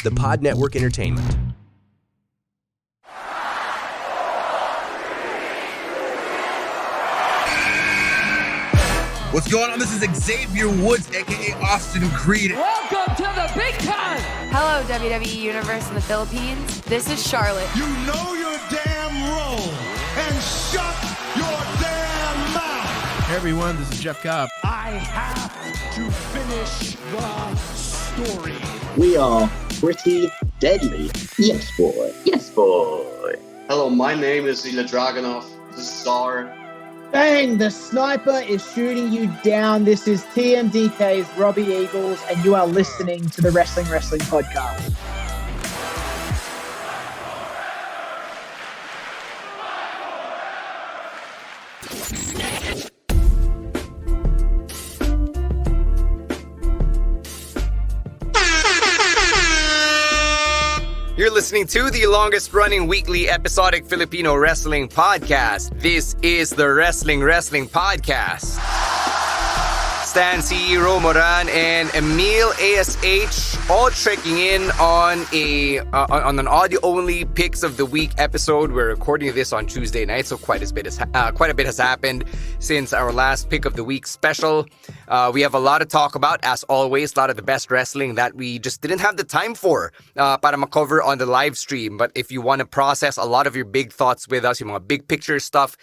the Pod Network Entertainment. What's going on? This is Xavier Woods, a.k.a. Austin Creed. Welcome to the big time! Hello, WWE Universe in the Philippines. This is Charlotte. You know your damn role and shut your damn mouth. Hey everyone, this is Jeff Cobb. I have to finish the story. We are pretty deadly. Yes, boy. Yes, boy. Hello, my name is Ilya Dragunov, the Star. Bang! The sniper is shooting you down. This is TMDK's Robbie Eagles, and you are listening to the Wrestling Podcast. You're listening to the longest-running weekly episodic Filipino wrestling podcast. This is the Wrestling Podcast. Stan C, Romoran, and Emil ASH all checking in on an audio-only Picks of the Week episode. We're recording this on Tuesday night, so quite a bit has happened since our last Pick of the Week special. We have a lot to talk about, as always, a lot of the best wrestling that we just didn't have the time for para makover on the live stream. But if you want to process a lot of your big thoughts with us, yung mga big picture stuff,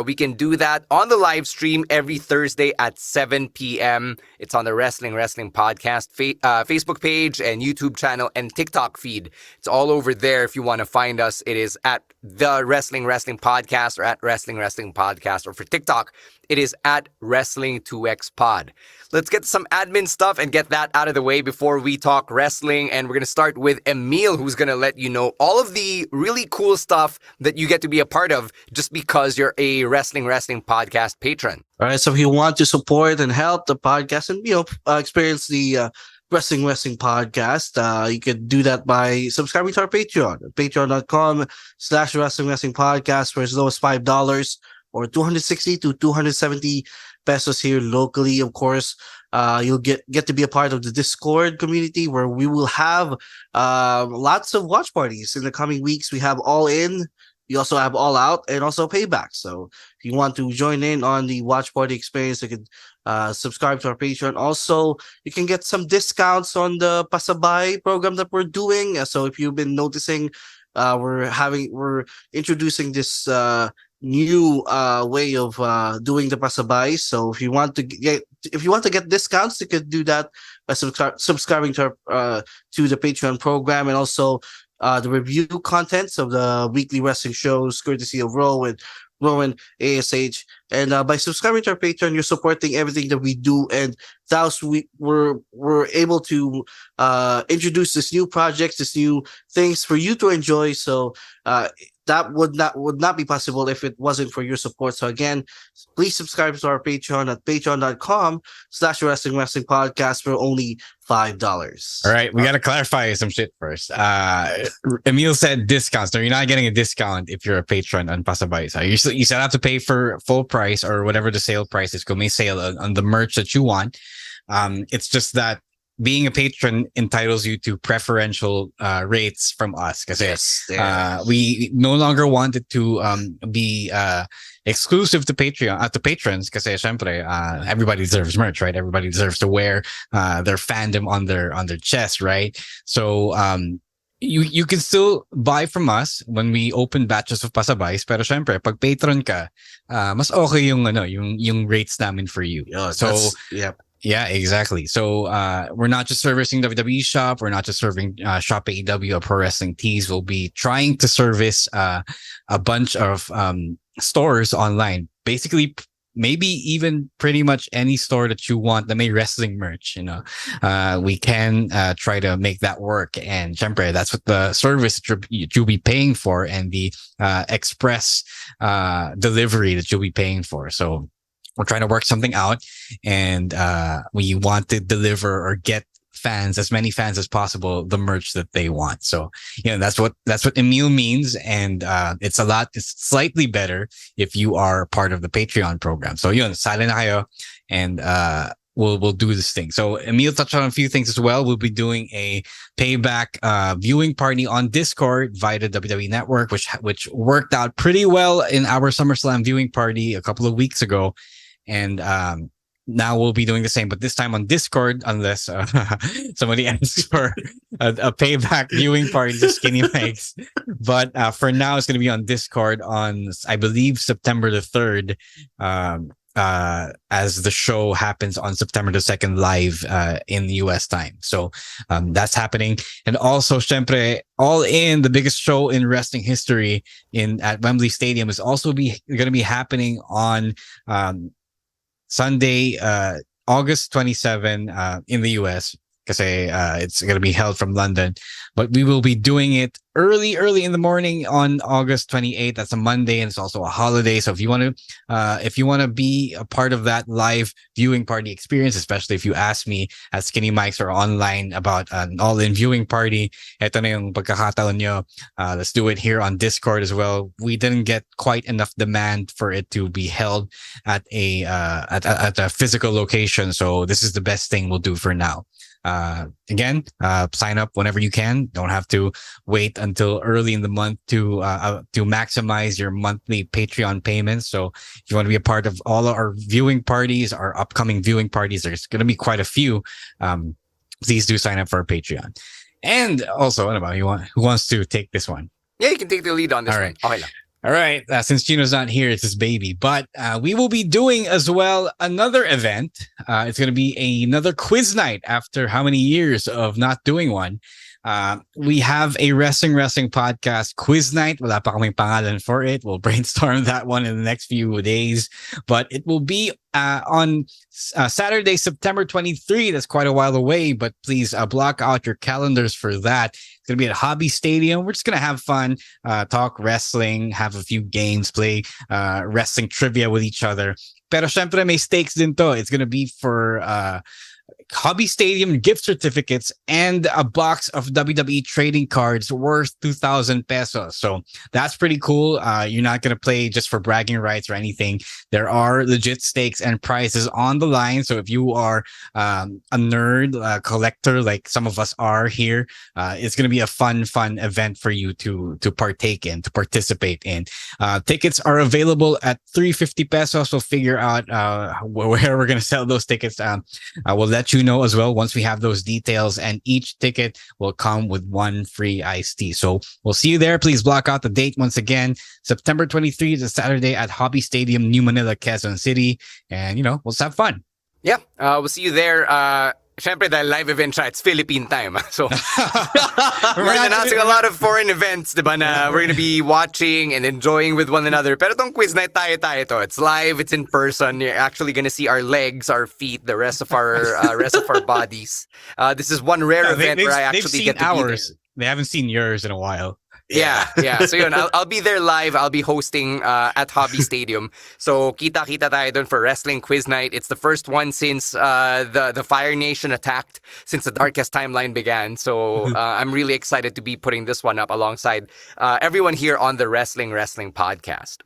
we can do that on the live stream every Thursday at 7 p.m. It's on the Wrestling Podcast Facebook page and YouTube channel and TikTok feed. It's all over there if you want to find us. It is at the Wrestling Podcast or at Wrestling Podcast, or for TikTok, it is at Wrestling2X Pod. Let's get some admin stuff and get that out of the way before we talk wrestling. And we're going to start with Emil, who's going to let you know all of the really cool stuff that you get to be a part of just because you're a Wrestling Podcast patron. All right, so if you want to support and help the podcast and experience the Wrestling Podcast, you can do that by subscribing to our Patreon at patreon.com/Wrestling Podcast for as low as $5 or 260 to 270 pesos here locally. Of course, you'll get to be a part of the Discord community where we will have lots of watch parties in the coming weeks. We have All In, we also have All Out, and also Payback. So if you want to join in on the watch party experience, you can subscribe to our Patreon. Also, you can get some discounts on the Pasabay program that we're doing. So if you've been noticing, we're introducing this new way of doing the Pasabay. So if you want to get discounts, you can do that by subscribing to the Patreon program, and also the review contents of the weekly wrestling shows courtesy of Rowen, ASH, and by subscribing to our Patreon, you're supporting everything that we do, and thus we're able to introduce this new projects, this new things for you to enjoy. So that would not be possible if it wasn't for your support. So again, please subscribe to our Patreon at patreon.com/Wrestling Podcast for only $5. All right, we got to clarify some shit first. Emil said discounts. No, you're not getting a discount if you're a patron on Pasabay. So you still have to pay for full price or whatever the sale price is. Go may sale on the merch that you want. It's just that being a patron entitles you to preferential rates from us. Because we no longer wanted to be exclusive to Patreon, to patrons. Because everybody deserves merch, right? Everybody deserves to wear their fandom on their chest, right? So you can still buy from us when we open batches of Pasabays, pero syempre pag patron ka, mas okay yung rates namin for you. So yeah, exactly. So we're not just servicing WWE Shop, we're not just serving Shop AEW or Pro Wrestling Tees. We'll be trying to service a bunch of stores online, basically maybe even pretty much any store that you want that may wrestling merch, we can try to make that work. And syempre, that's what the service you'll be paying for, and the express delivery that you'll be paying for. So we're trying to work something out, and we want to deliver or get as many fans as possible, the merch that they want. So, that's what Emil means. And it's slightly better if you are part of the Patreon program. So, sali na kayo. And we'll do this thing. So Emil touched on a few things as well. We'll be doing a payback viewing party on Discord via the WWE Network, which worked out pretty well in our SummerSlam viewing party a couple of weeks ago, and now we'll be doing the same, but this time on Discord, unless somebody asks for a payback viewing party to Skinny Mike's. But for now, it's going to be on Discord on, I believe, September the 3rd, as the show happens on September the 2nd live in the US time. So that's happening. And also, syempre, All In, the biggest show in wrestling history at Wembley Stadium, is also going to be happening on Sunday, August 27, in the US, because it's going to be held from London. But we will be doing it early in the morning on August 28th. That's a Monday, and it's also a holiday. So if you want to be a part of that live viewing party experience, especially if you ask me at Skinny Mike's or online about an all-in viewing party, eto na yung pagkakataon nyo. Let's do it here on Discord as well. We didn't get quite enough demand for it to be held at a physical location, so this is the best thing we'll do for now. Again, sign up whenever you can. Don't have to wait until early in the month to maximize your monthly Patreon payments. So if you want to be a part of all our viewing parties, our upcoming viewing parties, there's going to be quite a few. Please do sign up for our Patreon. And also, what about who wants to take this one? Yeah, you can take the lead on this all right. one. Okay lang. All right. Since Gino's not here, it's his baby. But we will be doing as well another event. It's going to be another quiz night after how many years of not doing one. We have a wrestling podcast quiz night. Wala pa kaming pangalan for it. We'll brainstorm that one in the next few days. But it will be on Saturday, September 23. That's quite a while away, but please block out your calendars for that. It's going to be at Hobby Stadium. We're just going to have fun, talk wrestling, have a few games, play wrestling trivia with each other. Pero syempre may stakes din to. It's going to be for Hobby Stadium gift certificates and a box of WWE trading cards worth 2,000 pesos. So that's pretty cool. You're not going to play just for bragging rights or anything. There are legit stakes and prizes on the line. So if you are a nerd, collector, like some of us are here, it's going to be a fun event for you to partake in, to participate in. Tickets are available at 350 pesos. We'll figure out where we're going to sell those tickets. We'll let you know as well once we have those details, and each ticket will come with one free iced tea. So we'll see you there. Please block out the date once again. September 23 is a Saturday at Hobby Stadium, New Manila, Quezon City. And, we'll just have fun. Yeah, we'll see you there. Siyempre, dahil live event siya, it's Philippine time. So, we're announcing a lot of foreign events, diba, na we're going to be watching and enjoying with one another. Pero tong quiz night tayo to. It's live, it's in person. You're actually going to see our legs, our feet, the rest of our bodies. This is one rare event where I actually get to ours. be there. They haven't seen yours in a while. Yeah. So yun, I'll be there live. I'll be hosting at Hobby Stadium. So kita tayo dun for Wrestling Quiz Night. It's the first one since the Fire Nation attacked, since the Darkest Timeline began. So I'm really excited to be putting this one up alongside everyone here on the Wrestling Podcast.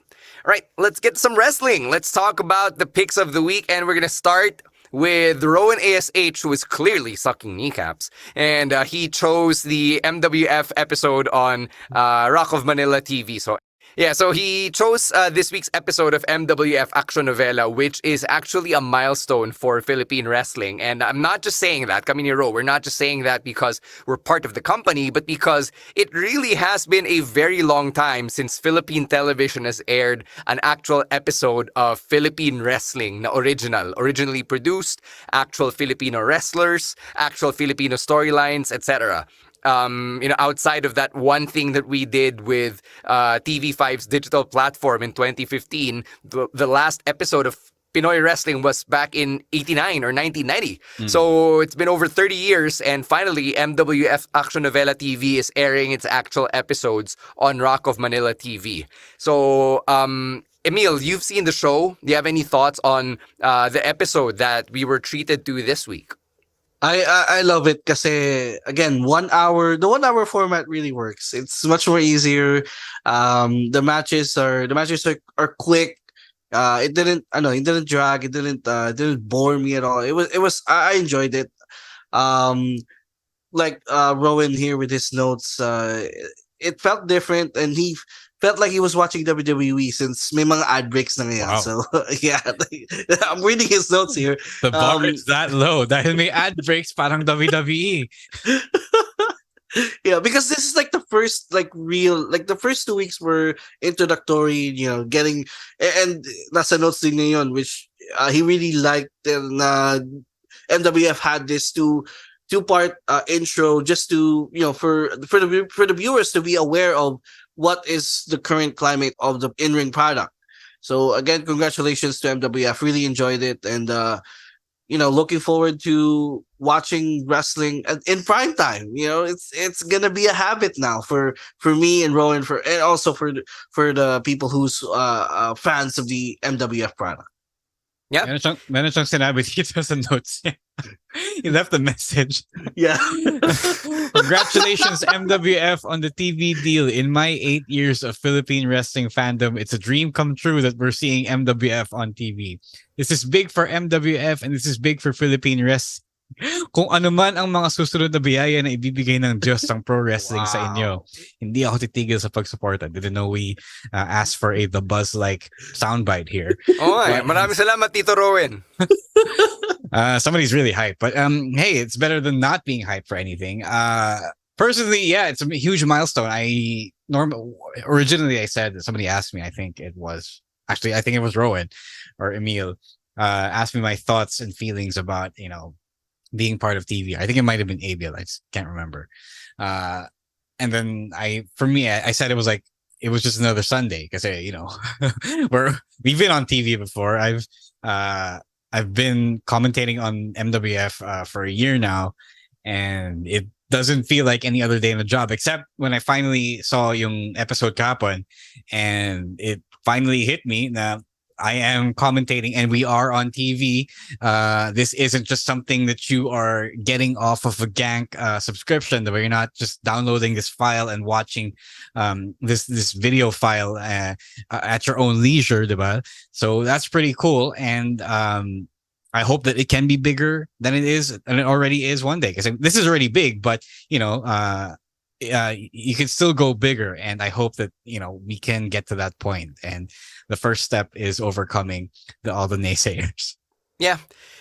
All right, let's get some wrestling. Let's talk about the picks of the week, and we're going to start with Rowen ASH, who is clearly sucking kneecaps. And he chose the MWF episode on Rock of Manila TV. So he chose this week's episode of MWF Action Novela, which is actually a milestone for Philippine wrestling. And I'm not just saying that, we're not just saying that because we're part of the company, but because it really has been a very long time since Philippine television has aired an actual episode of Philippine wrestling na originally produced, actual Filipino wrestlers, actual Filipino storylines, etc. Outside of that one thing that we did with TV5's digital platform in 2015, the last episode of Pinoy wrestling was back in 89 or 1990. So it's been over 30 years, and finally MWF Action Novela TV is airing its actual episodes on Rock of Manila TV. So Emil, you've seen the show. Do you have any thoughts on the episode that we were treated to this week? I love it kasi, again, 1 hour, the 1 hour format really works. It's much more easier. The matches are quick It didn't, I know, it didn't drag. It didn't bore me at all. I enjoyed it. Like Rowen here with his notes, it felt different, and he felt like he was watching WWE since may mga ad breaks na ngayon. Wow. So yeah, I'm reading his notes here. The bar is that low. Dahil may ad breaks parang WWE. Yeah, because this is like the first the first 2 weeks were introductory, getting, and nasa notes din niya yun, which he really liked, and MWF had this two-part intro just to for the viewers to be aware of what is the current climate of the in-ring product. So again, congratulations to MWF. Really enjoyed it, and looking forward to watching wrestling in prime time. It's gonna be a habit now for me and Rowan, and also for the people who's fans of the MWF product. Yeah. Meron siyang sinabi dito sa notes niya. He left a message. Yeah. Congratulations, MWF, on the TV deal. In my 8 years of Philippine wrestling fandom, it's a dream come true that we're seeing MWF on TV. This is big for MWF, and this is big for Philippine wrestling. Kung ano man ang mga susunod na biyaya na ibibigay ng Diyos ang pro wrestling sa inyo, hindi ako titigil sa pagsuporta. Didn't know we asked for the Buzz-like soundbite here. Maraming salamat, Tito Rowen. Somebody's really hyped, but hey, it's better than not being hyped for anything. Personally, yeah, it's a huge milestone. Originally I said, somebody asked me, I think it was Rowen or Emil, asked me my thoughts and feelings about being part of TV. I think it might have been Abel. I just can't remember. And then I said it was just another Sunday, because we've been on TV before. I've been commentating on MWF for a year now, and it doesn't feel like any other day in the job, except when I finally saw yung episode kahapon, and it finally hit me na I am commentating and we are on TV. This isn't just something that you are getting off of a gank subscription, where you're not just downloading this file and watching this video file at your own leisure, diba? So that's pretty cool, and I hope that it can be bigger than it is, and it already is one day, because this is already big, but you can still go bigger, and I hope that we can get to that point, and the first step is overcoming all the naysayers. Yeah.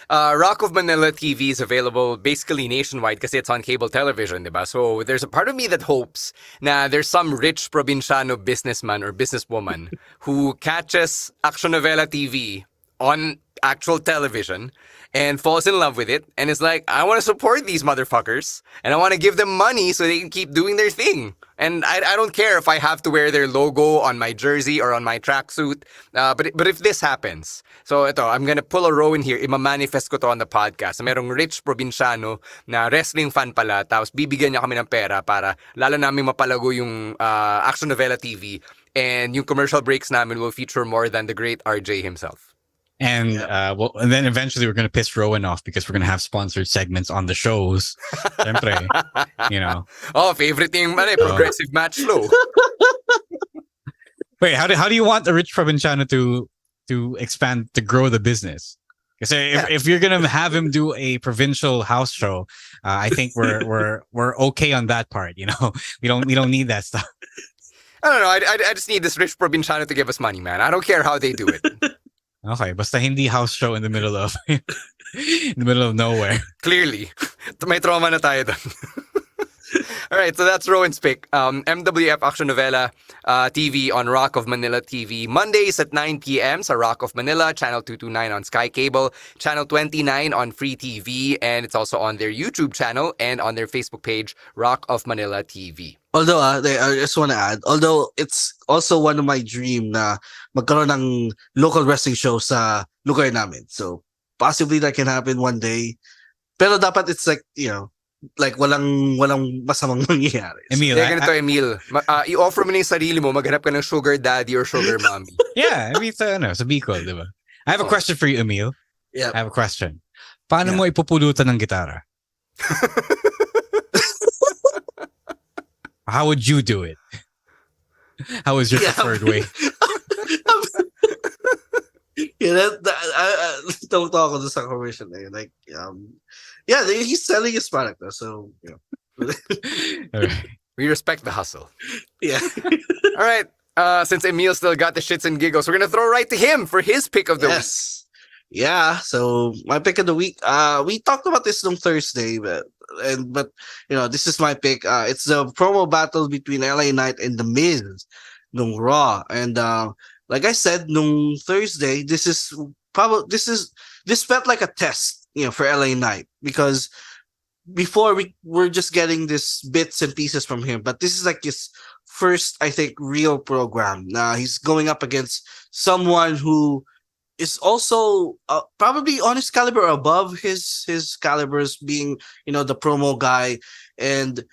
Rock of Manila TV is available basically nationwide because it's on cable television, diba? So there's a part of me that hopes na there's some rich provinciano businessman or businesswoman who catches Action Novela TV on actual television and falls in love with it and is like, I want to support these motherfuckers and I want to give them money so they can keep doing their thing. And I don't care if I have to wear their logo on my jersey or on my tracksuit. But if this happens, so ito, I'm gonna pull a Rowan here, ima-manifest ko to on the podcast. Merong rich provinciano na wrestling fan pala, tapos bibigyan niya kami ng pera para lalo namin mapalago yung Action Novela TV, and yung commercial breaks namin will feature more than the great RJ himself. And and then eventually we're gonna piss Rowan off because we're gonna have sponsored segments on the shows. Siyempre, Oh, favorite thing, progressive match flow. Wait, how do you want the rich provinciano to expand, to grow the business? Because if you're gonna have him do a provincial house show, I think we're okay on that part. We don't need that stuff. I don't know. I just need this rich provinciano to give us money, man. I don't care how they do it. Okay, basta hindi house show in the middle of nowhere. Clearly. May trauma na tayo dun. All right, so that's Rowan's pick. MWF Action Novela TV on Rock of Manila TV. Mondays at 9 p.m. sa Rock of Manila, Channel 229 on Sky Cable, Channel 29 on Free TV, and it's also on their YouTube channel and on their Facebook page, Rock of Manila TV. Although, I just want to add, it's also one of my dream na magkaroon ng local wrestling show sa lugar namin. So, possibly that can happen one day. Pero dapat it's like walang masamang mangyayari. Emil, ganito, Emil. I-offer mo na yung sarili mo, maghanap ka ng sugar daddy or sugar mommy. Yeah, I mean, sa Bicol, diba? I have a question for you, Emil. Yeah. I have a question. Paano mo ipupulutan ng gitara? How would you do it? How is your preferred way? Don't talk on the commercial na yun. Like, yeah, he's selling his product though, so All right. We respect the hustle. yeah. All right. Since Emil still got the shits and giggles, we're gonna throw right to him for his pick of the week. Yes. Yeah, so my pick of the week. We talked about this on Thursday, but this is my pick. It's the promo battle between LA Knight and The Miz, nung Raw, and like I said, nung Thursday, this felt like a test, for LA Knight, because before we were just getting this bits and pieces from him, but this is like his first, I think, real program. Now he's going up against someone who is also probably on his caliber or above his calibers, being the promo guy, and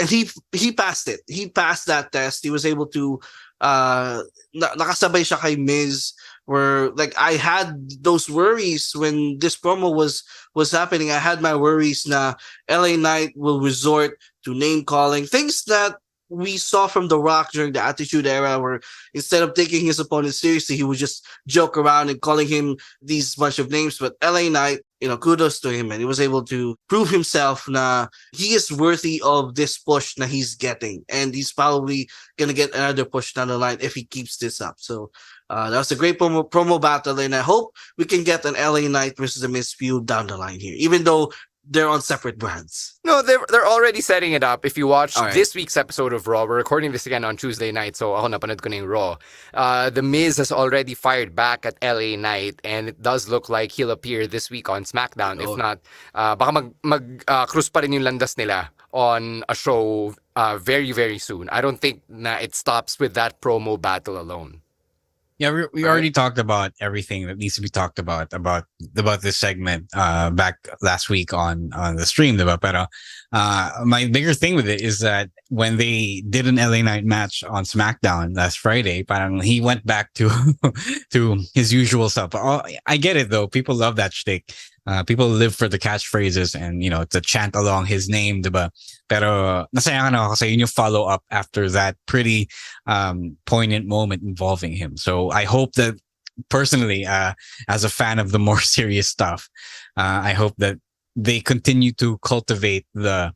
he passed it. He passed that test. He was able to nakasabay siya kay Miz, where like I had those worries when this promo was happening. I had my worries na LA Knight will resort to name calling, things that we saw from The Rock during the Attitude Era, where instead of taking his opponent seriously, he would just joke around and calling him these bunch of names. But LA Knight, kudos to him, and he was able to prove himself na he is worthy of this push na he's getting, and he's probably gonna get another push down the line if he keeps this up. So that was a great promo battle, and I hope we can get an LA Knight versus The Miz feud down the line here, even though they're on separate brands. No, they're already setting it up. If you watch this week's episode of Raw, we're recording this again on Tuesday night, so ako napanood ko na yung Raw. The Miz has already fired back at LA Knight, and it does look like he'll appear this week on SmackDown. If not, baka cruise pa rin yung landas nila on a show very, very soon. I don't think na it stops with that promo battle alone. Yeah, we already talked about everything that needs to be talked about this segment back last week on the stream, diba? Pero my bigger thing with it is that when they did an LA Knight match on SmackDown last Friday, parang he went back to to his usual self. I get it though. People love that shtick. People live for the catchphrases and to chant along his name, diba? Pero nasayangan ako kasi yun yung follow up after that pretty poignant moment involving him. So I hope that personally, as a fan of the more serious stuff, I hope that they continue to cultivate the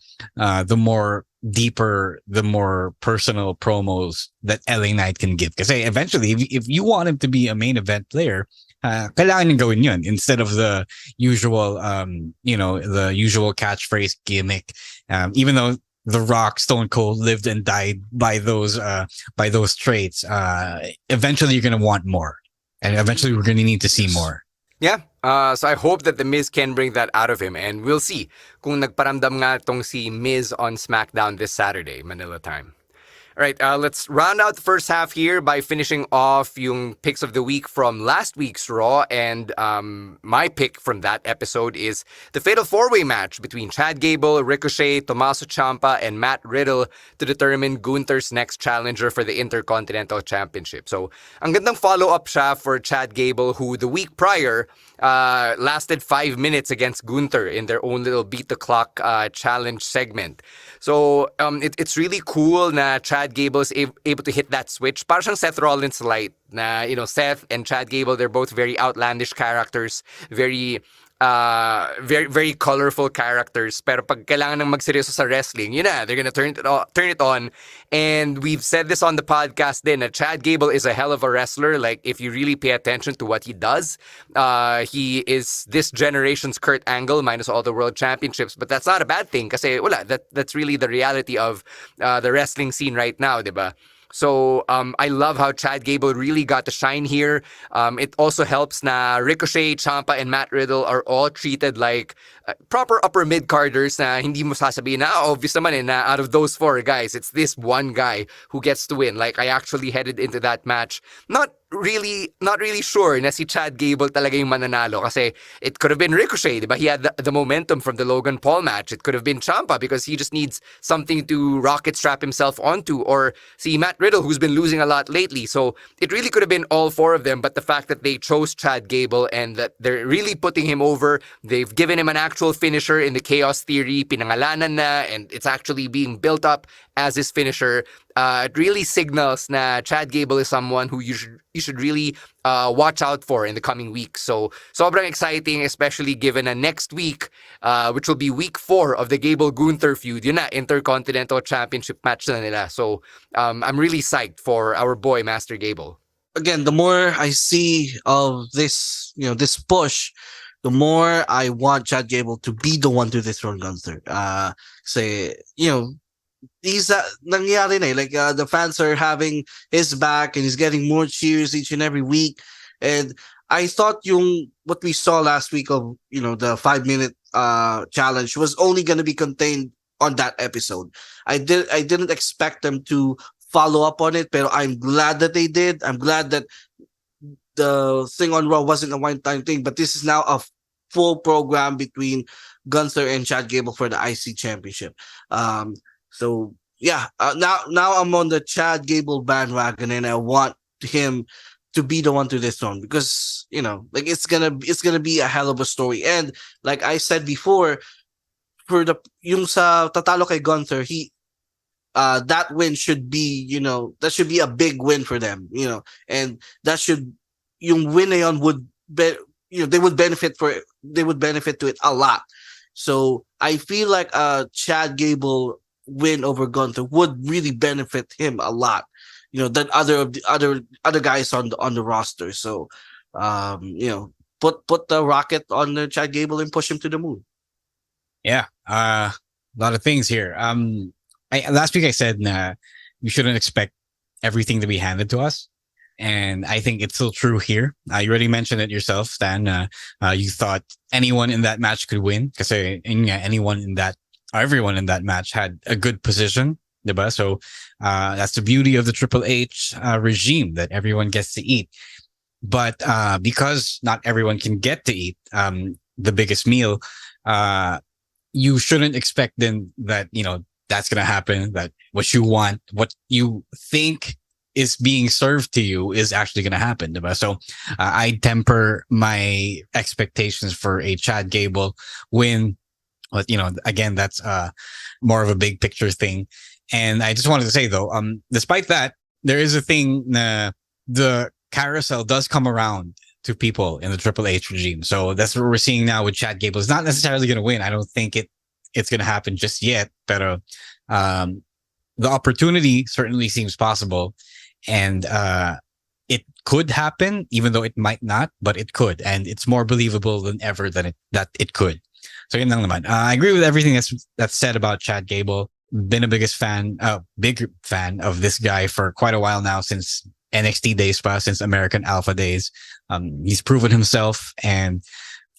more deeper, the more personal promos that LA Knight can give. Because eventually, if you want him to be a main event player, kailangan niyang gawin yun instead of the usual, the usual catchphrase gimmick. Even though The Rock, Stone Cold lived and died by those traits, eventually you're gonna want more, and eventually we're gonna need to see more. Yeah. So I hope that The Miz can bring that out of him, and we'll see kung nagparamdam nga tong si Miz on SmackDown this Saturday, Manila time. All right, let's round out the first half here by finishing off yung picks of the week from last week's Raw. And my pick from that episode is the Fatal 4-Way match between Chad Gable, Ricochet, Tommaso Ciampa, and Matt Riddle to determine Gunther's next challenger for the Intercontinental Championship. So, ang gandang follow-up siya for Chad Gable, who the week prior lasted 5 minutes against Gunther in their own little beat the clock challenge segment. So it's really cool na Chad Gable is able to hit that switch. Parang siyang Seth Rollins light na, Seth and Chad Gable, they're both very outlandish characters, very very colorful characters, pero pag kailangan ng magseryoso sa wrestling, they're gonna turn it on. And we've said this on the podcast din, that Chad Gable is a hell of a wrestler. Like, if you really pay attention to what he does, he is this generation's Kurt Angle minus all the world championships. But that's not a bad thing, kasi that's really the reality of the wrestling scene right now, diba? So I love how Chad Gable really got to shine here. It also helps na Ricochet, Ciampa, and Matt Riddle are all treated like proper upper mid-carders na hindi mo sasabihin na obvious naman na out of those four guys, it's this one guy who gets to win. Like, I actually headed into that match not really sure na si Chad Gable talaga yung mananalo, kasi it could have been Ricochet, diba? He had the momentum from the Logan Paul match. It could have been Ciampa because he just needs something to rocket strap himself onto, or see Matt Riddle, who's been losing a lot lately. So it really could have been all four of them, but the fact that they chose Chad Gable and that they're really putting him over, they've given him an actual finisher in the Chaos Theory, pinangalanan na, and it's actually being built up as his finisher. it really signals na Chad Gable is someone who you should really watch out for in the coming weeks. So sobrang exciting, especially given na next week, which will be week 4 of the Gable-Gunther feud, yun na, Intercontinental Championship match na nila. So I'm really psyched for our boy Master Gable. Again, the more I see of this, this push, the more I want Chad Gable to be the one to dethrone Gunther. Say, he's nangyari na, like the fans are having his back and he's getting more cheers each and every week. And I thought what we saw last week of the 5-minute challenge was only going to be contained on that episode. I didn't expect them to follow up on it, but I'm glad that they did. I'm glad that the thing on Raw wasn't a one-time thing, but this is now a full program between Gunther and Chad Gable for the IC Championship. So yeah, now I'm on the Chad Gable bandwagon, and I want him to be the one to dethrone because like it's gonna be a hell of a story. And like I said before, for yung sa tatalo kay Gunther, that win should be that should be a big win for them, and that should yung win na yun would be, they would benefit to it a lot. So I feel like Chad Gable win over Gunther would really benefit him a lot, than other guys on the roster. So put the rocket on the Chad Gable and push him to the moon. Yeah, a lot of things here. Last week I said we shouldn't expect everything to be handed to us, and I think it's still true here. You already mentioned it yourself, Stan. You thought anyone in that match could win because everyone in that match had a good position, diba? So that's the beauty of the Triple H regime, that everyone gets to eat. But because not everyone can get to eat the biggest meal, you shouldn't expect then that that's gonna happen, that what you want, what you think is being served to you is actually gonna happen, diba? So I temper my expectations for a Chad Gable win. But again, that's more of a big picture thing. And I just wanted to say though, despite that, there is a thing, the carousel does come around to people in the Triple H regime. So that's what we're seeing now with Chad Gable. It's not necessarily going to win. I don't think it's going to happen just yet, but the opportunity certainly seems possible, and it could happen, even though it might not, but it could, and it's more believable than ever that it could. So yun lang naman. I agree with everything that's said about Chad Gable. Been a big fan of this guy for quite a while now, since NXT days, since American Alpha days. He's proven himself, and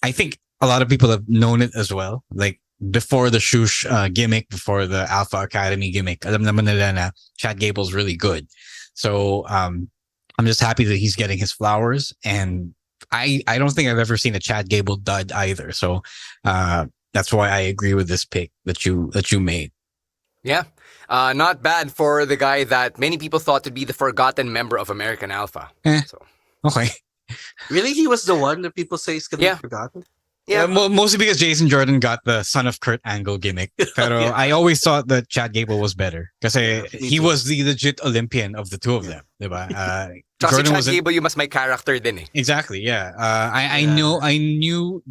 I think a lot of people have known it as well. Like before the Shush gimmick, before the Alpha Academy gimmick, alam naman nila na Chad Gable's really good. So I'm just happy that he's getting his flowers, and I don't think I've ever seen a Chad Gable dud either. So that's why I agree with this pick that you made. Yeah. Not bad for the guy that many people thought to be the forgotten member of American Alpha. So. Okay. Really? He was the one that people say is going to be forgotten? Yeah. Mostly because Jason Jordan got the son of Kurt Angle gimmick. Pero I always thought that Chad Gable was better. Kasi he was the legit Olympian of the two of them. Diba? Jordan Chad Gable, you must make character din eh. Exactly, yeah. I knew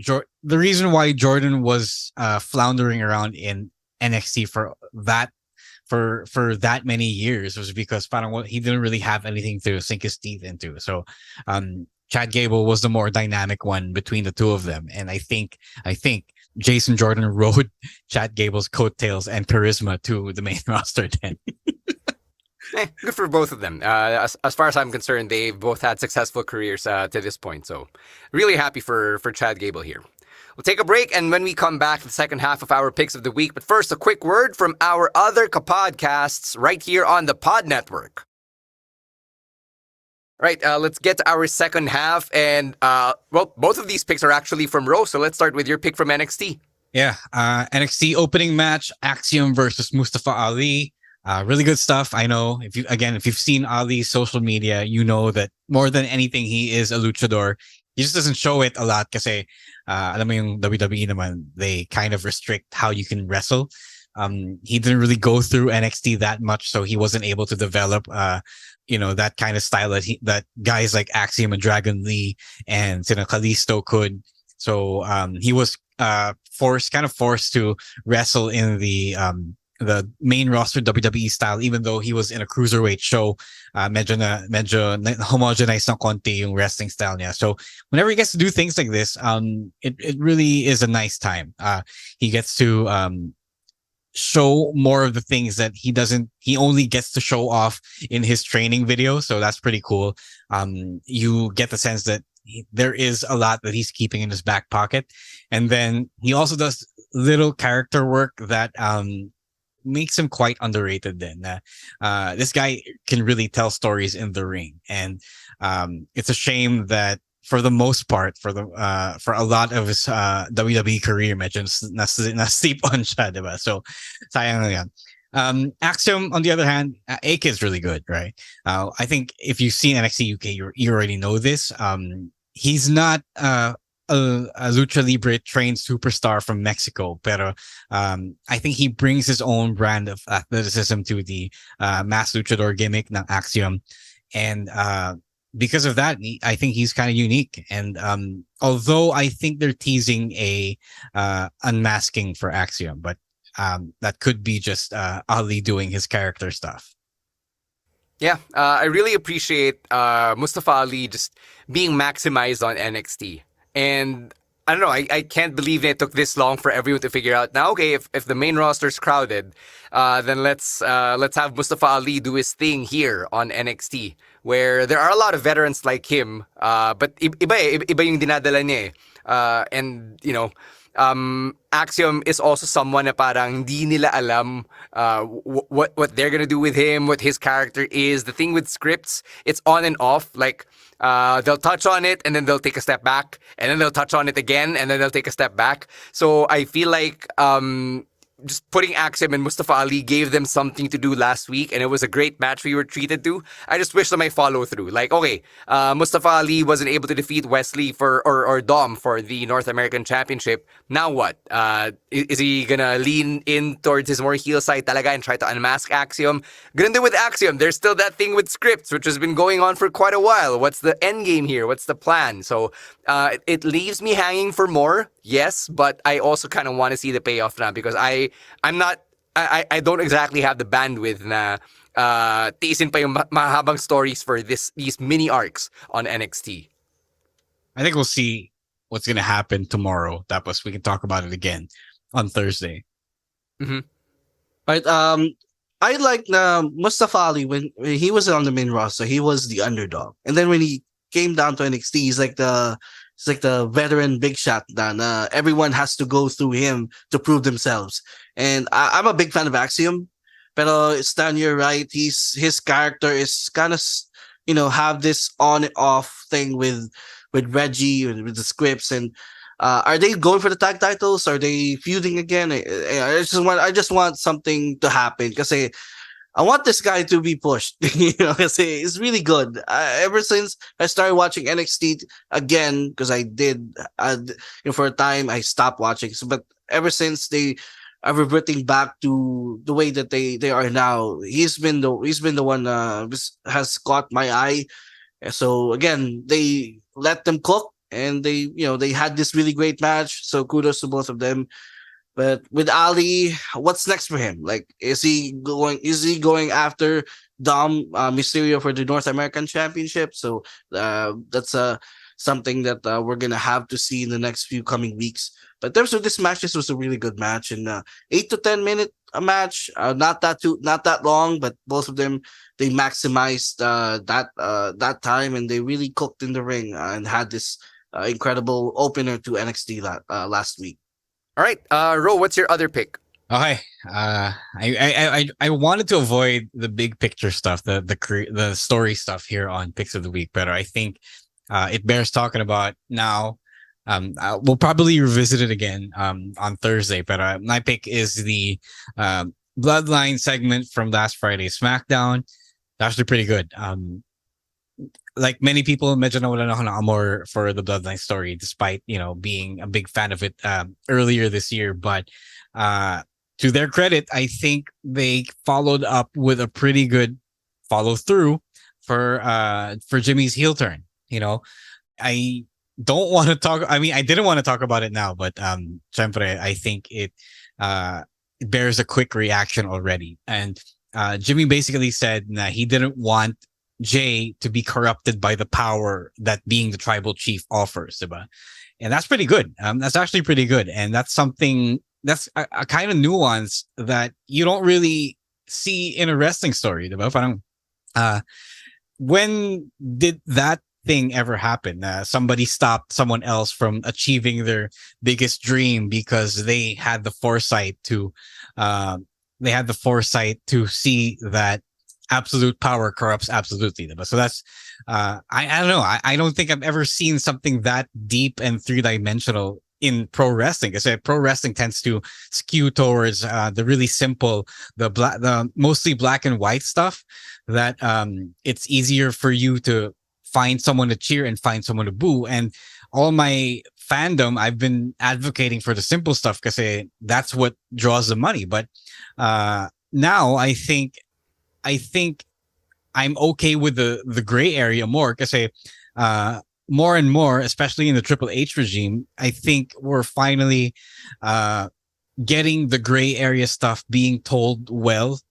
the reason why Jordan was floundering around in NXT for that many years was because he didn't really have anything to sink his teeth into. So Chad Gable was the more dynamic one between the two of them, and I think Jason Jordan rode Chad Gable's coattails and charisma to the main roster then. Good for both of them. As far as I'm concerned, they've both had successful careers to this point. So really happy for Chad Gable here. We'll take a break, and when we come back, the second half of our picks of the week. But first, a quick word from our other podcasts right here on the Pod Network. Right, let's get to our second half. And, both of these picks are actually from Raw. So let's start with your pick from NXT. Yeah, NXT opening match, Axiom versus Mustafa Ali. Really good stuff. I know if you've seen Ali's social media, you know that more than anything, he is a luchador. He just doesn't show it a lot kasi alam mo yung WWE naman, they kind of restrict how you can wrestle. He didn't really go through NXT that much, so he wasn't able to develop that kind of style that guys like Axiom and Dragon Lee and Kalisto could. So he was forced to wrestle in the main roster WWE style, even though he was in a cruiserweight show. Medyo homogenize na konti yung wrestling style niya. So whenever he gets to do things like this, it really is a nice time. He gets to show more of the things that he only gets to show off in his training video. So that's pretty cool. You get the sense that there is a lot that he's keeping in his back pocket. And then he also does little character work that makes him quite underrated then. This guy can really tell stories in the ring. And it's a shame that for the most part, for a lot of his WWE career, medyo na-sleep-on siya, diba? So, sayang na yan. Axiom, on the other hand, AK is really good, right? I think if you've seen NXT UK, you already know this. He's not a lucha libre trained superstar from Mexico, pero I think he brings his own brand of athleticism to the mass luchador gimmick ng Axiom, and because of that, I think he's kind of unique. And although I think they're teasing a unmasking for Axiom, but that could be just Ali doing his character stuff. Yeah, I really appreciate Mustafa Ali just being maximized on NXT. And I don't know, I can't believe it took this long for everyone to figure out. Now, okay, if the main roster's crowded, then let's have Mustafa Ali do his thing here on NXT, where there are a lot of veterans like him, but iba yung dinadala niya eh. And, Axiom is also someone na parang di nila alam what they're gonna do with him, what his character is. The thing with scripts, it's on and off. Like they'll touch on it and then they'll take a step back, and then they'll touch on it again and then they'll take a step back. So I feel like just putting Axiom and Mustafa Ali gave them something to do last week, and it was a great match we were treated to. I just wish them a follow through. Like, okay, Mustafa Ali wasn't able to defeat Wesley or Dom for the North American Championship. Now what? Is he gonna lean in towards his more heel side talaga and try to unmask Axiom? Gonna do with Axiom. There's still that thing with scripts, which has been going on for quite a while. What's the end game here? What's the plan? So it leaves me hanging for more. Yes, but I also kind of want to see the payoff now, because I don't exactly have the bandwidth na tiisin pa yung mahabang stories for these mini arcs on NXT. I think we'll see what's going to happen tomorrow. Tapos we can talk about it again on Thursday. Mm-hmm. Right. I like Mustafa Ali when he was on the main roster. He was the underdog, and then when he came down to NXT, he's like the veteran big shot that everyone has to go through him to prove themselves. And I'm a big fan of Axiom, pero Stan, you're right. His character is kind of, have this on and off thing with Reggie, with the scripts. And are they going for the tag titles? Are they feuding again? I just want something to happen, because I want this guy to be pushed. Because it's really good. Ever since I started watching NXT again, because I did, for a time I stopped watching. But ever since they are reverting back to the way that they are now, he's been the one has caught my eye. So again, they let them cook, and they had this really great match. So kudos to both of them. But with Ali, what's next for him? Like, is he going after Dom Mysterio for the North American Championship? So that's something that we're gonna have to see in the next few coming weeks. But in terms of this match, this was a really good match, and 8 to 10 minute match, not that long, but both of them, they maximized that time, and they really cooked in the ring and had this incredible opener to NXT last week. All right, Ro, what's your other pick? Okay, I wanted to avoid the big picture stuff, the story stuff here on Picks of the Week, but I think it bears talking about now. We'll probably revisit it again on Thursday, but my pick is the Bloodline segment from last Friday's SmackDown. It's actually pretty good. Like many people, medyo nawala na ako ng amor for the Bloodline story, despite being a big fan of it earlier this year. But to their credit, I think they followed up with a pretty good follow through for Jimmy's heel turn. You know, I don't want to talk. I mean, I didn't want to talk about it now, but syempre, I think it bears a quick reaction already. And Jimmy basically said that he didn't want Jay to be corrupted by the power that being the tribal chief offers, diba? And that's pretty good. That's actually pretty good, and that's something that's a kind of nuance that you don't really see in a wrestling story, diba? Parang, when did that thing ever happen? Somebody stopped someone else from achieving their biggest dream because they had the foresight to see that absolute power corrupts absolutely. So that's I don't know. I don't think I've ever seen something that deep and three-dimensional in pro wrestling. Because pro wrestling tends to skew towards the really simple, the mostly black and white stuff that it's easier for you to find someone to cheer and find someone to boo. And all my fandom, I've been advocating for the simple stuff because that's what draws the money. But now I think I'm okay with the gray area more because more and more, especially in the Triple H regime, I think we're finally getting the gray area stuff being told well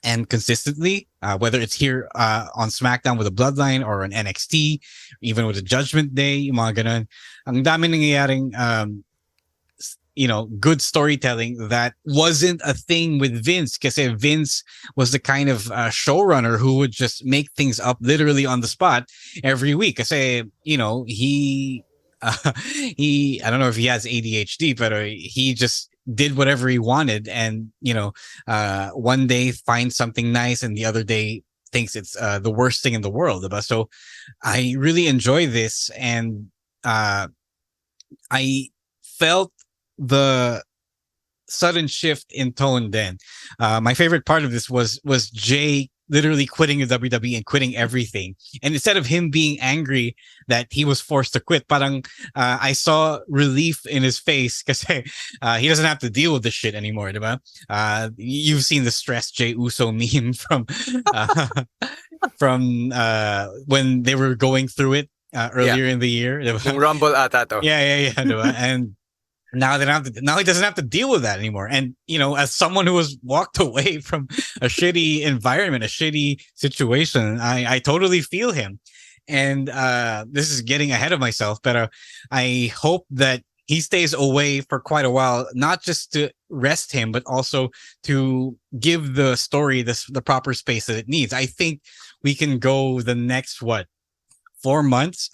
and consistently, whether it's here on SmackDown with the Bloodline or on NXT, even with the Judgment Day, yung mga ganun. Ang dami nangyayaring good storytelling that wasn't a thing with Vince, because Vince was the kind of showrunner who would just make things up literally on the spot every week. Kasi he I don't know if he has ADHD, but he just did whatever he wanted, and one day finds something nice and the other day thinks it's the worst thing in the world. So I really enjoy this, and I felt the sudden shift in tone then. My favorite part of this was Jay literally quitting the WWE and quitting everything. And instead of him being angry that he was forced to quit, parang I saw relief in his face because he doesn't have to deal with this shit anymore, diba? You've seen the stress Jay Uso meme from when they were going through it earlier in the year. Yung Rumble ata to. Yeah, diba? And now he doesn't have to deal with that anymore. And as someone who has walked away from a shitty environment, a shitty situation, I totally feel him. And this is getting ahead of myself, but I hope that he stays away for quite a while, not just to rest him, but also to give the story the proper space that it needs. I think we can go the next 4 months?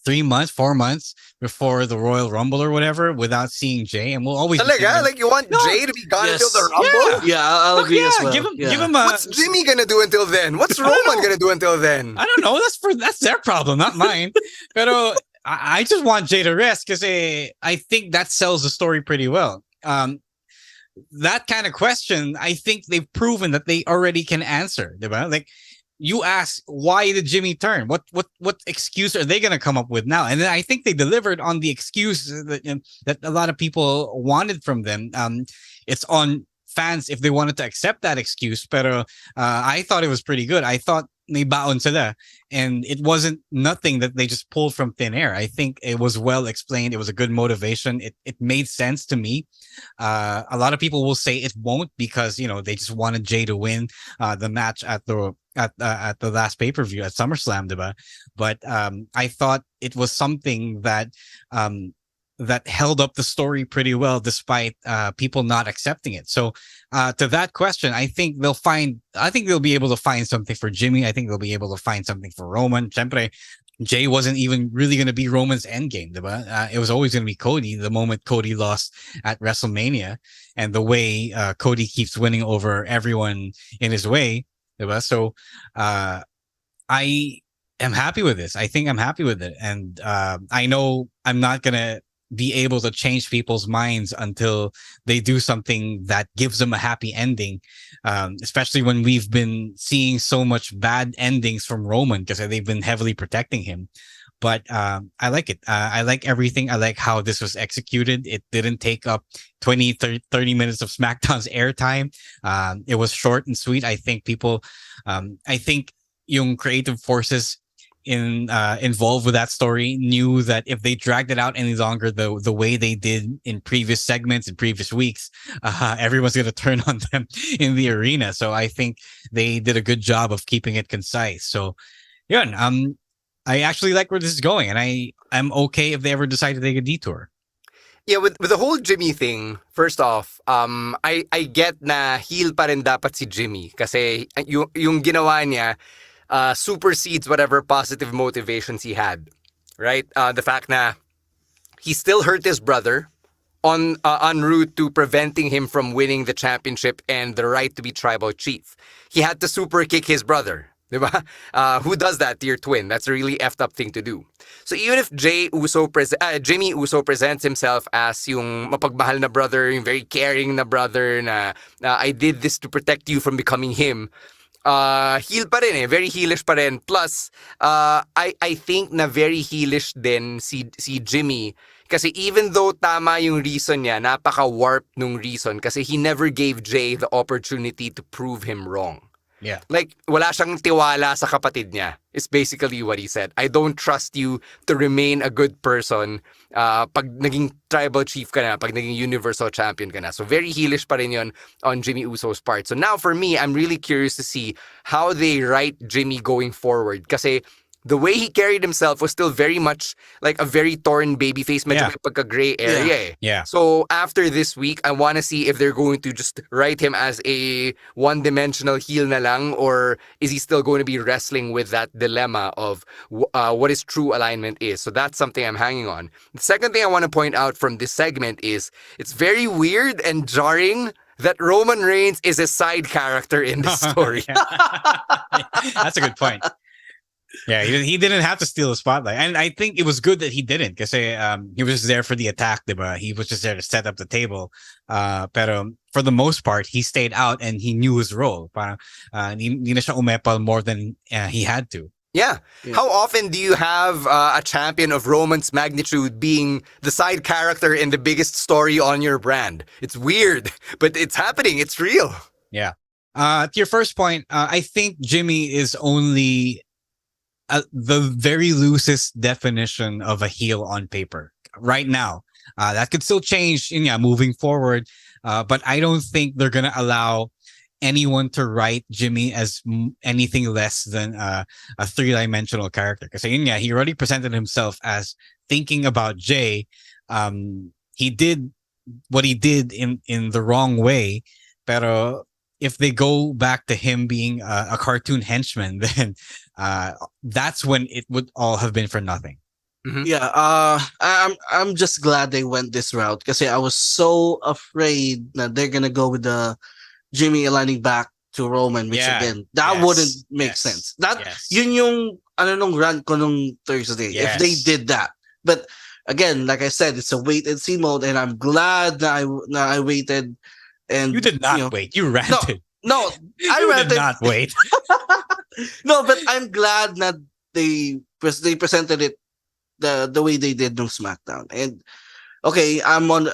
3 months, 4 months before the Royal Rumble or whatever without seeing Jay, and we'll always like you want Jay to be gone until the Rumble? Yeah, I'll agree as well. Give him a, what's Jimmy gonna do until then? What's Roman gonna do until then? I don't know. That's their problem, not mine. Pero I just want Jay to rest because I think that sells the story pretty well. That kind of question, I think they've proven that they already can answer, diba? Like, you ask, why did Jimmy turn? What excuse are they going to come up with now? And then I think they delivered on the excuse that a lot of people wanted from them. It's on fans if they wanted to accept that excuse. Pero I thought it was pretty good. I thought may baon sila, and it wasn't nothing that they just pulled from thin air. I think it was well explained. It was a good motivation. It made sense to me. A lot of people will say it won't because they just wanted Jay to win the match at the last pay-per-view at SummerSlam, diba? But I thought it was something that that held up the story pretty well despite people not accepting it. So to that question, I think they'll be able to find something for Jimmy. I think they'll be able to find something for Roman. Siyempre, Jay wasn't even really going to be Roman's endgame, diba? It was always going to be Cody the moment Cody lost at WrestleMania, and the way Cody keeps winning over everyone in his way, diba? So I am happy with this. I think I'm happy with it. And I know I'm not going to be able to change people's minds until they do something that gives them a happy ending, especially when we've been seeing so much bad endings from Roman because they've been heavily protecting him. But I like it. I like everything. I like how this was executed. It didn't take up 20, 30 minutes of SmackDown's airtime. It was short and sweet. I think yung creative forces involved with that story knew that if they dragged it out any longer the way they did in previous segments in previous weeks, everyone's going to turn on them in the arena. So I think they did a good job of keeping it concise. So yeah, I actually like where this is going, and I'm okay if they ever decide to take a detour. Yeah, with the whole Jimmy thing, first off, I get na heel pa rin dapat si Jimmy kasi yung ginawa niya supersedes whatever positive motivations he had, right? The fact na he still hurt his brother en route to preventing him from winning the championship and the right to be tribal chief. He had to super kick his brother. Diba? Who does that to your twin? That's a really effed up thing to do. So even if Jimmy Uso presents himself as yung mapagmahal na brother, yung very caring na brother na I did this to protect you from becoming him, heel pa rin eh. Very heelish pa rin. Plus, I think na very heelish din si Jimmy. Kasi even though tama yung reason niya, napaka-warp nung reason kasi he never gave Jay the opportunity to prove him wrong. Yeah. Like, wala siyang tiwala sa kapatid niya. It's basically what he said. I don't trust you to remain a good person pag naging tribal chief ka na, pag naging universal champion ka na. So very heelish pa rin yun on Jimmy Uso's part. So now for me, I'm really curious to see how they write Jimmy going forward. Kasi the way he carried himself was still very much like a very torn babyface, medyo may pagka-gray area. Yeah. So after this week, I want to see if they're going to just write him as a one-dimensional heel na lang, or is he still going to be wrestling with that dilemma of what his true alignment is. So that's something I'm hanging on. The second thing I want to point out from this segment is it's very weird and jarring that Roman Reigns is a side character in this story. That's a good point. Yeah, he didn't have to steal the spotlight. And I think it was good that he didn't because he was just there for the attack, diba? He was just there to set up the table. Pero for the most part, he stayed out and he knew his role. Parang hindi na siya umepal more than he had to. Yeah. How often do you have a champion of Roman's magnitude being the side character in the biggest story on your brand? It's weird, but it's happening. It's real. Yeah. To your first point, I think Jimmy is only the very loosest definition of a heel on paper right now. That could still change moving forward. But I don't think they're going to allow anyone to write Jimmy as anything less than a three-dimensional character. Because he already presented himself as thinking about Jay. He did what he did in the wrong way. Pero if they go back to him being a cartoon henchman, then that's when it would all have been for nothing. Mm-hmm. Yeah, I'm just glad they went this route because I was so afraid that they're gonna go with the Jimmy aligning back to Roman, which again wouldn't make sense. Yun yung nung rant ko nung Thursday. If they did that, but again, like I said, it's a wait and see mode, and I'm glad that I waited. And you did not wait. You ranted. No, I ranted. Did not wait. No, but I'm glad that they presented it the way they did on SmackDown. And okay, I'm on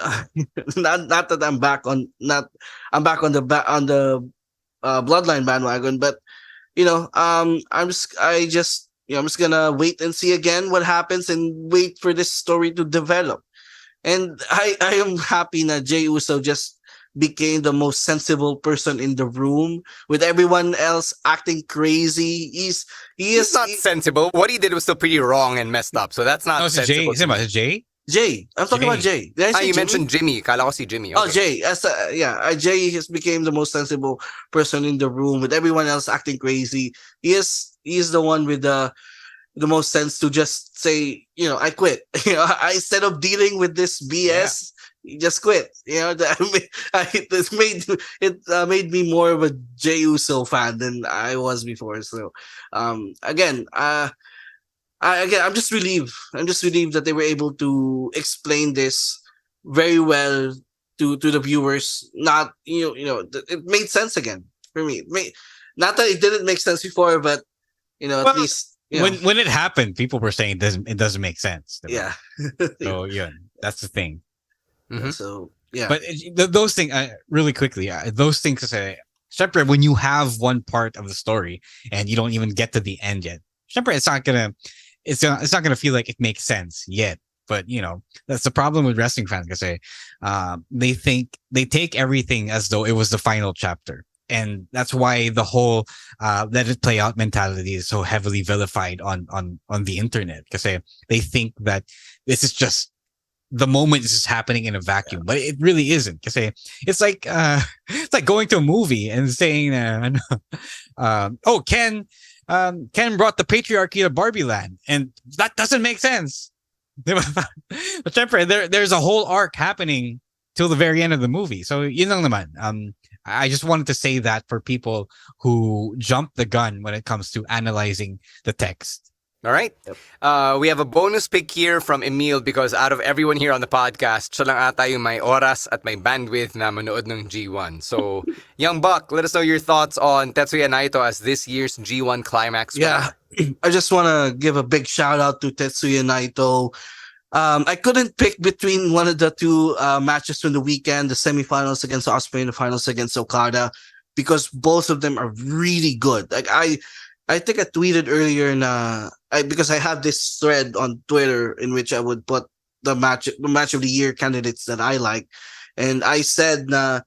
not that I'm back on the Bloodline bandwagon, but I'm just gonna wait and see again what happens and wait for this story to develop. And I am happy that Jey Uso just became the most sensible person in the room with everyone else acting crazy. He's not sensible. What he did was still pretty wrong and messed up. So that's not sensible. Jay? Jay. I'm talking about Jay. Did I say you Jimmy? mentioned Jimmy. Kala ko si Jimmy. Okay. Oh, Jay. Jay has became the most sensible person in the room with everyone else acting crazy. He is the one with the most sense to just say, I quit. Instead of dealing with this BS, just quit. It made me more of a Jey Uso fan than I was before. So, I'm just relieved. I'm just relieved that they were able to explain this very well to the viewers. Not it made sense again for me. Not that it didn't make sense before, but at least when it happened, people were saying it doesn't make sense. Yeah. So yeah, that's the thing. Mm-hmm. So yeah, but those things really quickly. Those things to say. Separate when you have one part of the story and you don't even get to the end yet. Separate, it's not gonna feel like it makes sense yet. But that's the problem with wrestling fans. Because they take everything as though it was the final chapter, and that's why the whole let it play out mentality is so heavily vilified on the internet. Because they think that this is just the moment is just happening in a vacuum, but it really isn't. Because it's like going to a movie and saying, Ken brought the patriarchy to Barbie Land, and that doesn't make sense. But there's a whole arc happening till the very end of the movie. So yun lang naman. I just wanted to say that for people who jump the gun when it comes to analyzing the text. All right. We have a bonus pick here from Emil because out of everyone here on the podcast, siya lang ata yung may oras at may bandwidth na manood ng G1. So, Young Buck, let us know your thoughts on Tetsuya Naito as this year's G1 Climax winner. Yeah, I just want to give a big shout out to Tetsuya Naito. I couldn't pick between one of the two matches from the weekend, the semifinals against Ospreay and the finals against Okada, because both of them are really good. Like I think I tweeted earlier because I have this thread on Twitter in which I would put the match of the year candidates that I like, and I said the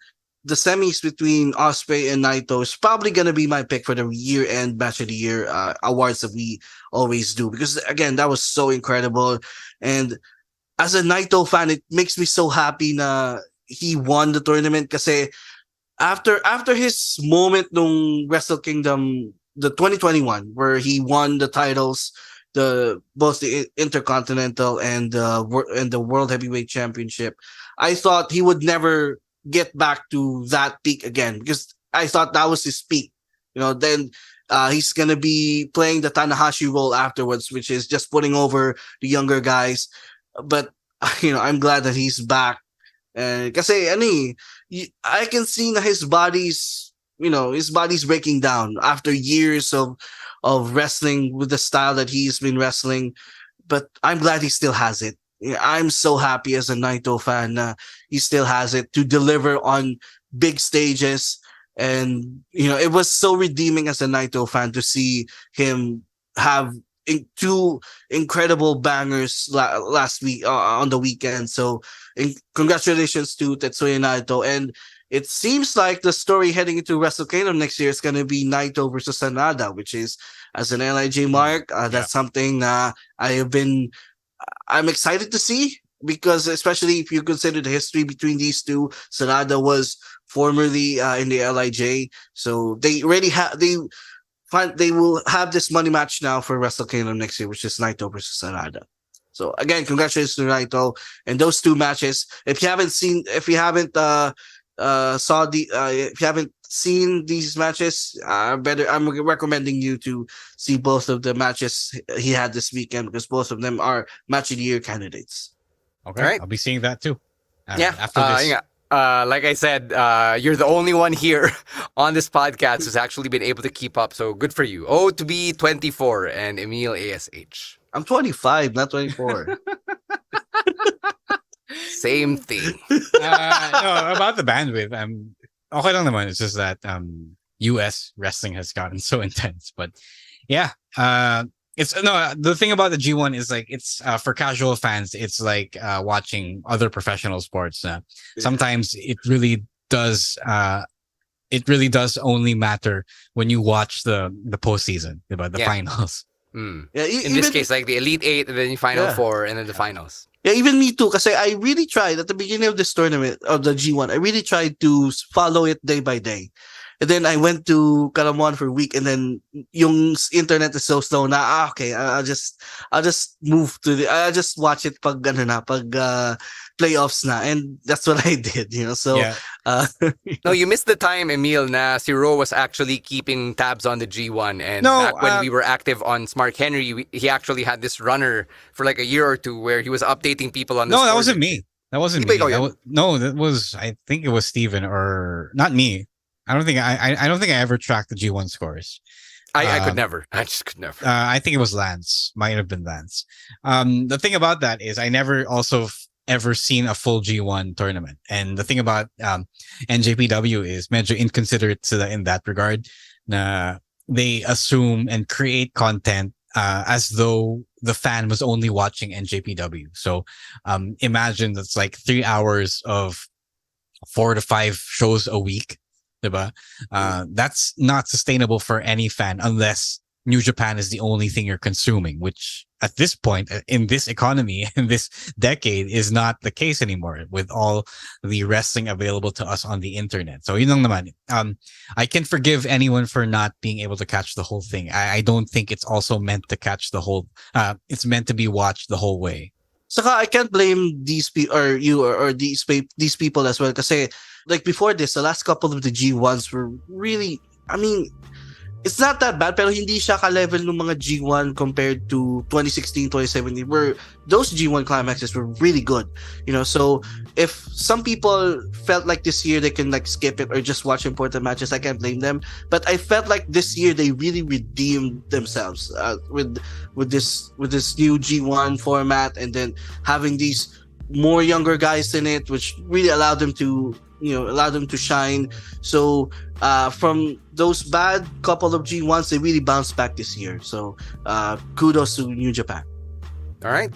semis between Ospreay and Naito is probably gonna be my pick for the year-end match of the year awards that we always do, because again that was so incredible, and as a Naito fan it makes me so happy na he won the tournament. Kasi after his moment nung Wrestle Kingdom, the 2021, where he won the titles, both the Intercontinental and the World Heavyweight Championship, I thought he would never get back to that peak again, because I thought that was his peak. Then he's gonna be playing the Tanahashi role afterwards, which is just putting over the younger guys. But I'm glad that he's back. Kasi I can see na his body's breaking down after years of wrestling with the style that he's been wrestling. But I'm glad he still has it. I'm so happy as a Naito fan. He still has it to deliver on big stages. And, it was so redeeming as a Naito fan to see him have two incredible bangers last week on the weekend. So congratulations to Tetsuya Naito. And it seems like the story heading into Wrestle Kingdom next year is going to be Naito versus Sanada, which is, as an LIJ mark, that's something I'm excited to see, because especially if you consider the history between these two, Sanada was formerly in the LIJ, so they already they will have this money match now for Wrestle Kingdom next year, which is Naito versus Sanada. So again, congratulations to Naito and those two matches. If you haven't seen these matches, I'm recommending you to see both of the matches he had this weekend, because both of them are match of the year candidates. Okay, right. I'll be seeing that too. After this. Like I said, you're the only one here on this podcast who's actually been able to keep up. So good for you. To be 24 and Emil ASH. I'm 25, not 24. Same thing. No, about the bandwidth, okay lang naman. It's just that US wrestling has gotten so intense. But yeah, the thing about the G1 is like it's for casual fans, it's like watching other professional sports. Sometimes it really does only matter when you watch the postseason, about the finals. Yeah, in this case, like the Elite 8 and then the Final 4 and then the finals. Yeah, even me too. Because I really tried at the beginning of this tournament, of the G1, I really tried to follow it day by day. And then I went to Kalamuan for a week, and then yung internet is so slow na, okay, I'll just move to I'll just watch it pag playoffs na. And that's what I did, so. Yeah. No, you missed the time, Emil, na si Ro was actually keeping tabs on the G1. And back when we were active on Smart Henry, he actually had this runner for like a year or two where he was updating people on the that wasn't me. That wasn't me. That was, I think it was Steven, or not me. I don't think I ever tracked the G1 scores. I could never. I just could never. I think it was Lance. Might have been Lance. The thing about that is I never also ever seen a full G1 tournament. And the thing about NJPW is medyo inconsiderate sila in that regard. Na they assume and create content as though the fan was only watching NJPW. So imagine that's like 3 hours of 4 to 5 shows a week. Diba? That's not sustainable for any fan unless New Japan is the only thing you're consuming, which at this point in this economy, in this decade, is not the case anymore with all the wrestling available to us on the internet. So yun lang naman. I can forgive anyone for not being able to catch the whole thing. I don't think it's also meant to catch the whole, it's meant to be watched the whole way. Saka I can't blame these people or you or these people as well. Kasi like before this, the last couple of the G1s were really, I mean, it's not that bad, pero hindi siya ka-level ng mga G1 compared to 2016, 2017, where those G1 climaxes were really good. You know, so if some people felt like this year they can like skip it or just watch important matches, I can't blame them. But I felt like this year they really redeemed themselves with this new G1 format, and then having these more younger guys in it, which really allowed them to shine. So from those bad couple of G1s, they really bounced back this year. So kudos to New Japan. All right.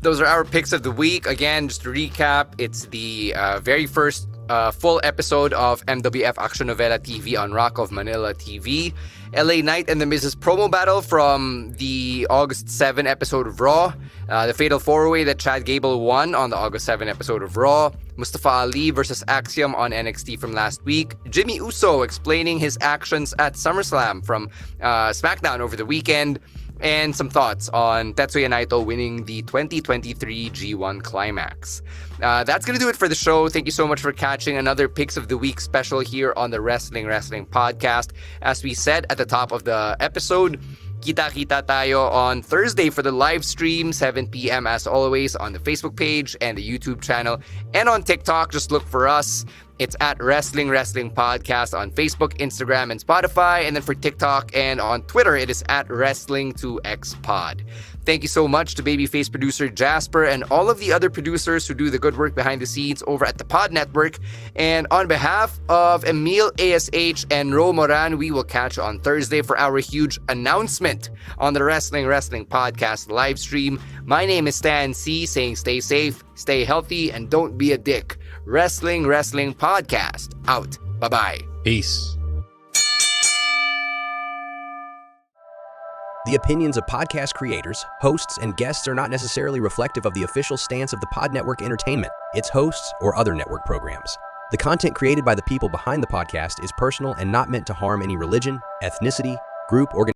Those are our picks of the week. Again, just to recap, it's the very first full episode of MWF Action Novela TV on Rock of Manila TV. LA Knight and the Miz's promo battle from the August 7 episode of Raw. The Fatal 4-Way that Chad Gable won on the August 7 episode of Raw. Mustafa Ali versus Axiom on NXT from last week. Jimmy Uso explaining his actions at SummerSlam from SmackDown over the weekend. And some thoughts on Tetsuya Naito winning the 2023 G1 Climax. That's going to do it for the show. Thank you so much for catching another Picks of the Week special here on the Wrestling Podcast. As we said at the top of the episode, kita-kita tayo on Thursday for the live stream, 7 p.m. as always on the Facebook page and the YouTube channel. And on TikTok, just look for us. It's at Wrestling Podcast on Facebook, Instagram, and Spotify. And then for TikTok and on Twitter, it is at Wrestling2XPod. Thank you so much to Babyface producer Jasper and all of the other producers who do the good work behind the scenes over at the Pod Network. And on behalf of Emil, ASH, and Ro Moran, we will catch you on Thursday for our huge announcement on the Wrestling Podcast live stream. My name is Stan C, saying stay safe, stay healthy, and don't be a dick. Wrestling Podcast out. Bye-bye. Peace. The opinions of podcast creators, hosts, and guests are not necessarily reflective of the official stance of the Pod Network Entertainment, its hosts, or other network programs. The content created by the people behind the podcast is personal and not meant to harm any religion, ethnicity, group, organization,